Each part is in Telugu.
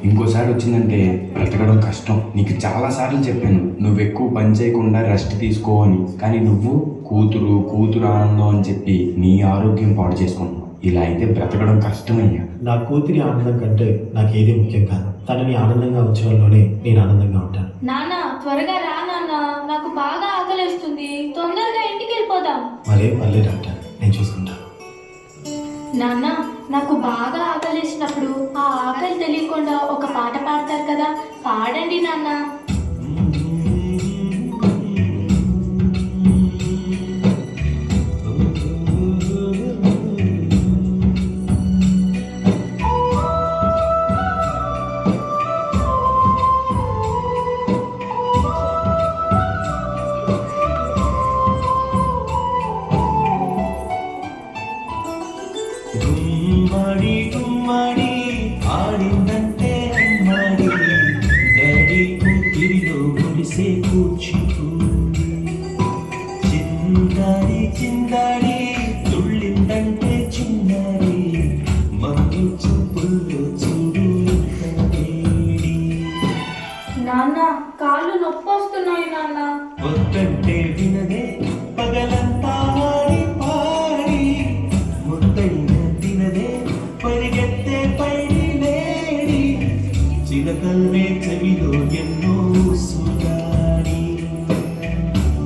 ఇంకోసారి వచ్చిందంటే బ్రతకడం కష్టం. నీకు చాలా సార్లు చెప్పాను నువ్వు ఎక్కువ పని చేయకుండా రెస్ట్ తీసుకో అని, కానీ నువ్వు కూతురు ఆనందం అని చెప్పి నీ ఆరోగ్యం పాడు చేసుకుంటున్నావు. ఇలా అయితే బ్రతకడం కష్టమయ్యా. నా కూతురి ఆనందం కంటే నాకు ఏది ముఖ్యం కాదు. తనని ఆనందంగా ఉంచడంలోనే నేను ఆనందంగా ఉంటాను. నాన్న త్వరగా రా నాన్న, నాకు బాగా ఆకలిస్తుంది, తొందరగా ఇంటికి వెళ్ళిపోదాం. మళ్ళీ డాక్టర్, నేను చూసుకుంటాను. నాన్న నాకు బాగా ఆకలిసినప్పుడు ఆ ఆకలి తెలియకుండా ఒక పాట పాడతారు కదా, పాడండి నాన్న. గుమ్మడి గుమ్మడి ఆడిందంటే అమ్మడి, డాడీ కూతురిలో గుడిసే కూర్చుంది. చిందాడి చిందాడి తుళ్ళిందంటే చిన్నారి, మమ్మి చూపుల్లో చూడు వేడి. నాన్న కాళ్ళు నొప్పి వస్తున్నాయి నాన్న. వద్దంటే వినదే పగలంతా ఆడి పాడి, ముద్దైన తినదే పరిగెత్తే పైడి లేడి, చిలకల్లే చెవిలో ఎన్నో సుగాడి,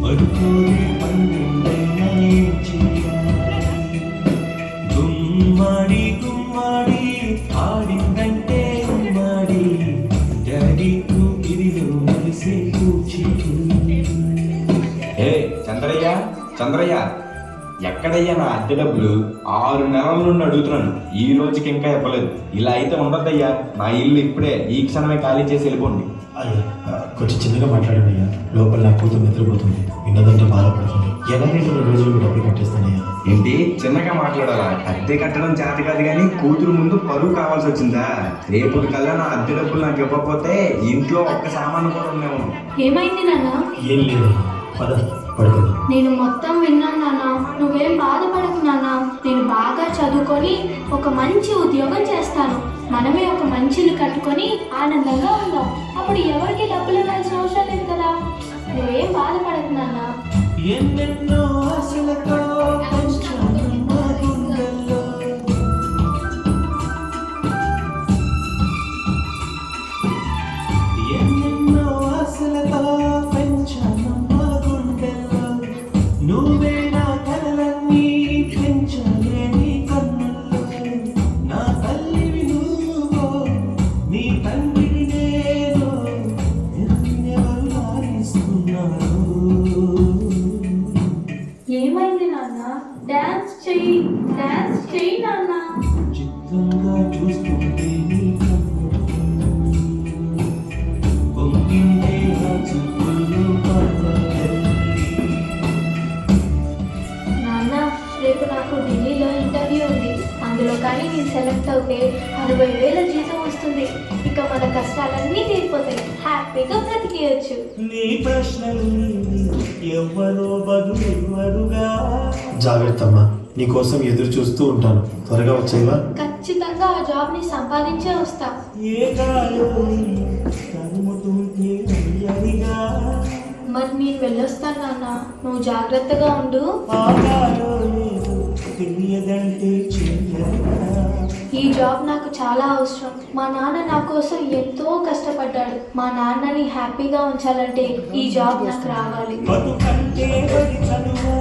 మరుకోనే పన్నెండైనా ఏం చేయాలి. గుమ్మడి గుమ్మడి ఆడిందంటే గుమ్మడి, డాడీ కూతురిలో కలిసే కూర్చుంది. చంద్రయ్య ఎక్కడయ్యా నా అద్దె డబ్బులు? 6 నెలల నుండి అడుగుతున్నాను, ఈ రోజుకి ఇంకా ఇవ్వలేదు. ఇలా అయితే ఉండద్దయ్యా. నా ఇల్లు ఇప్పుడే ఈ క్షణమే ఖాళీ చేసి వెళ్ళిపోండి. అయ్యా కొంచెం చిన్నగా మాట్లాడండి అయ్యా. లోపల నా కూతురు నిద్రపోతుంది, విన్నదంటే బాధపడుతుంది. ఎలా 2 రోజులు డబ్బులు కట్టేస్తానయ్యా. ఏంటి చిన్నగా మాట్లాడాలా? అద్దె కట్టడం చేత కాదు కానీ కూతురు ముందు పరువు కావాల్సి వచ్చిందా? రేపు కల్లా నా అద్దె డబ్బులు నాకు ఇవ్వకపోతే ఇంట్లో ఒక్క సామాను కూడా ఉండేమో. ఏమైంది నాన్న? ఏం లేదు, పద పడుకుందాం. నేను మొత్తం విన్నాను నాన్న, నువ్వేం బాధపడకు నాన్న. నేను బాగా చదువుకొని ఒక మంచి ఉద్యోగం చేస్తాను, మనమే ఒక మంచి ఇల్లు కట్టుకొని ఆనందంగా ఉందాం. అప్పుడు ఎవరికి డబ్బులు ఇవ్వాల్సిన అవసరం లేదు కదా. నువ్వేం బాధపడకు నాన్న. ఎన్నెన్నో ఆశలతో పెంచాను మా గుండెల్లో, ఎన్నెన్నో ఆశలతో పెంచాను మా గుండెల్లో, నువ్వే నా కలలన్నీ పెంచాలే నీ కన్నుల్లో. నా తల్లివి నువ్వో, నీ తండ్రిని నేను, ఎవరు లాలిస్తున్నారు. ఏమైంది నాన్న? డాన్స్ చెయ్యి నాన్న. చిత్తంగా చూస్తుంటే నీ కన్నుల్లో పొంగిందే నా చూపుల్లో పడతాయి. నాన్న రేపు నాకు ఢిల్లీలో ఇంటర్వ్యూ ఉంది, అందులో కానీ నేను సెలెక్ట్ అవుతే 60,000 జీతం వస్తుంది. ఇక మన కష్టాలన్నీ తీరిపోతాయి, హ్యాపీగా బ్రతికేయచ్చు. నీ ప్రశ్నలు ఎవ్వరో బదులెవ్వరుగా. జాగ్రత్త అమ్మా, నీకోసం ఎదురు చూస్తూ ఉంటాను. త్వరగా వచ్చేవా? ఖచ్చితంగా ఆ జాబ్ని సంపాదించే వస్తా. ఏ గాలో తరుముతుంటే అయ్యడిగా, మరి నేను వెళ్ళొస్తాను నాన్న, నువ్వు జాగ్రత్తగా ఉండు. ఆ గాలో లేదు తెలియదంటే చెయ్యగా. ఈ జాబ్ నాకు చాలా అవసరం. మా నాన్న నా కోసం ఎంతో కష్టపడ్డాడు. మా నాన్నని హ్యాపీగా ఉంచాలంటే ఈ జాబ్ నాకు రావాలి. బతుకంటే బడి చదువా,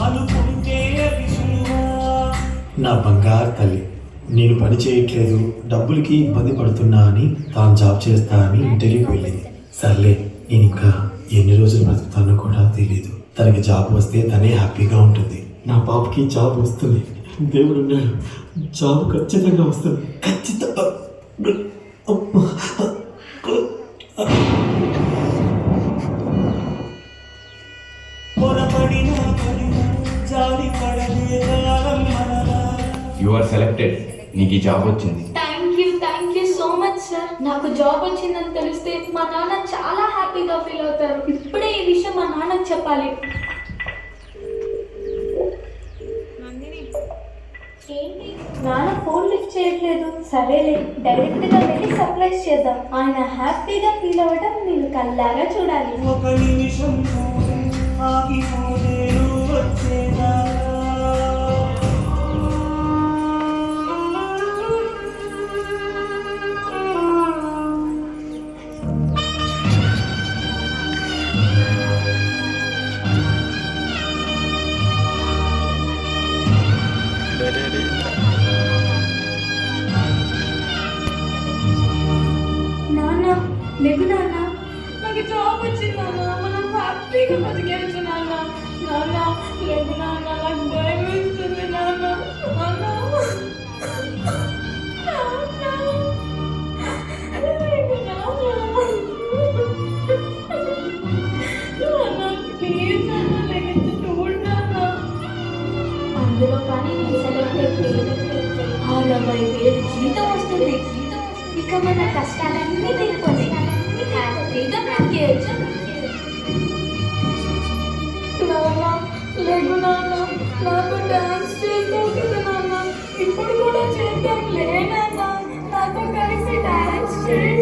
అనుకుంటే అది సులువా. నా బంగారు తల్లి, నేను పని చేయట్లేదు, డబ్బులకి ఇబ్బంది పడుతున్నా అని తాను జాబ్ చేస్తా అని ఇంటర్వ్యూకి వెళ్ళింది. సర్లే, నేను ఇంకా ఎన్ని రోజులు బ్రతుకుతానో కూడా తెలియదు. తనకి జాబ్ వస్తే తనే హ్యాపీగా ఉంటుంది. నా పాపకి జాబ్ వస్తుంది, దేవుడు ఉన్నాడు, జాబ్ ఖచ్చితంగా వస్తుంది. ఖచ్చితంగా. You are selected. నీకు ఈ జాబ్ వచ్చింది. Thank you so much sir. నాకు జాబ్ వచ్చిందని తెలిస్తే మా నాన్న చాలా హ్యాపీగా ఫీల్ అవుతారు. ఇప్పుడే ఈ విషయం మా నాన్నకు చెప్పాలి. ఏంటి నాన్న ఫోన్ లిఫ్ట్ చేయట్లేదు. సరేలే, డైరెక్ట్గా వెళ్ళి సర్ప్రైజ్ చేద్దాం. ఆయన హ్యాపీగా ఫీల్ అవ్వడం నేను కళ్ళారా చూడాలి. ఒక నిమిషం ఆగిపోలేను వచ్చేదా నాన్న లేకు నాన్న, నాకు జాబ్ వచ్చింది నాన్న, మనం హ్యాపీగా బతికేయచ్చు నాన్న. నాన్న లేకు నాన్న, నాకు భయం వేస్తుంది నాన్న. నాన్న లేకు నాన్న. నాన్న ప్లీజ్ నాన్న, లేకపోతే చూడు నాన్న. అందులో కానీ నేను సెలెక్ట్ అయితే 60,000 జీతం వస్తుంది. ఇక మన కష్టాలన్నీ తీరిపోతాయి, హ్యాపీగా బ్రతికేయచ్చు. నాన్న లేకు నాన్న, నాకు డాన్స్ చేస్తావు కదా నాన్న, ఇప్పుడు కూడా చేద్దాం లే నాన్న, నాతో కలిసి డాన్స్ చేయి